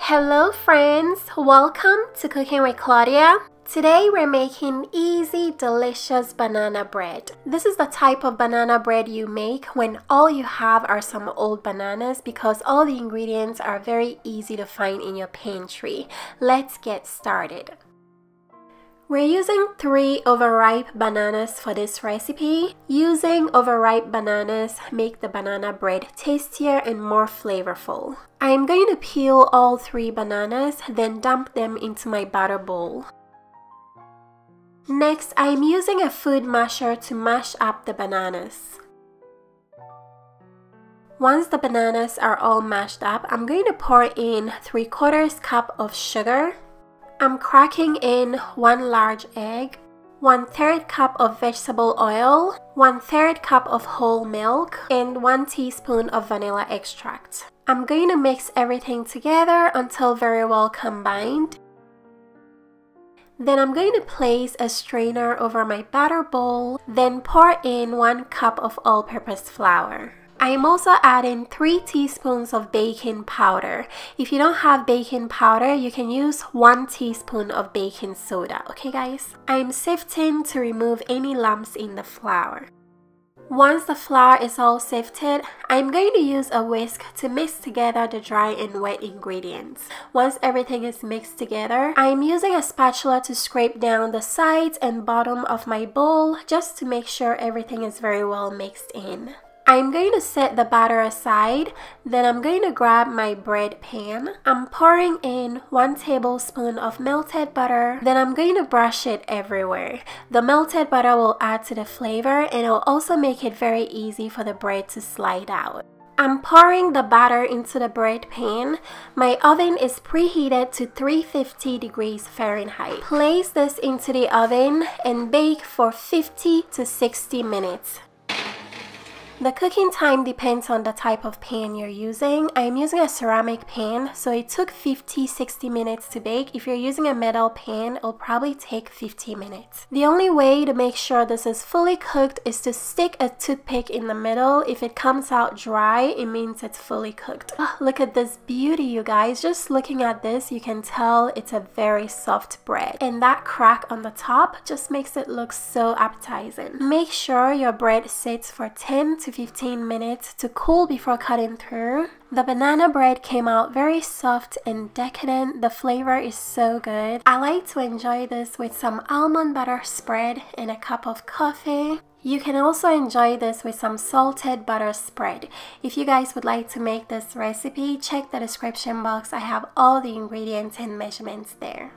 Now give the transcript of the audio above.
Hello friends, welcome to Cooking with Claudia. Today we're making easy, delicious banana bread. This is the type of banana bread you make when all you have are some old bananas because all the ingredients are very easy to find in your pantry. Let's get started. We're using 3 overripe bananas for this recipe. Using overripe bananas make the banana bread tastier and more flavorful. I'm going to peel all 3 bananas, then dump them into my batter bowl. Next, I'm using a food masher to mash up the bananas. Once the bananas are all mashed up, I'm going to pour in 3/4 cup of sugar. I'm cracking in 1 large egg, 1/3 cup of vegetable oil, 1/3 cup of whole milk, and 1 teaspoon of vanilla extract. I'm going to mix everything together until very well combined. Then I'm going to place a strainer over my batter bowl, then pour in 1 cup of all-purpose flour. I am also adding 3 teaspoons of baking powder. If you don't have baking powder, you can use 1 teaspoon of baking soda, okay guys? I'm sifting to remove any lumps in the flour. Once the flour is all sifted, I'm going to use a whisk to mix together the dry and wet ingredients. Once everything is mixed together, I'm using a spatula to scrape down the sides and bottom of my bowl just to make sure everything is very well mixed in. I'm going to set the batter aside, then I'm going to grab my bread pan. I'm pouring in 1 tablespoon of melted butter, then I'm going to brush it everywhere. The melted butter will add to the flavor and it will also make it very easy for the bread to slide out. I'm pouring the batter into the bread pan. My oven is preheated to 350 degrees Fahrenheit. Place this into the oven and bake for 50 to 60 minutes. The cooking time depends on the type of pan you're using. I'm using a ceramic pan, so it took 50-60 minutes to bake. If you're using a metal pan, it'll probably take 50 minutes. The only way to make sure this is fully cooked is to stick a toothpick in the middle. If it comes out dry, it means it's fully cooked. Oh, look at this beauty, you guys. Just looking at this, you can tell it's a very soft bread. And that crack on the top just makes it look so appetizing. Make sure your bread sits for 10 to 15 minutes to cool before cutting through. The banana bread came out very soft and decadent. The flavor is so good. I like to enjoy this with some almond butter spread and a cup of coffee. You can also enjoy this with some salted butter spread. If you guys would like to make this recipe, check the description box. I have all the ingredients and measurements there.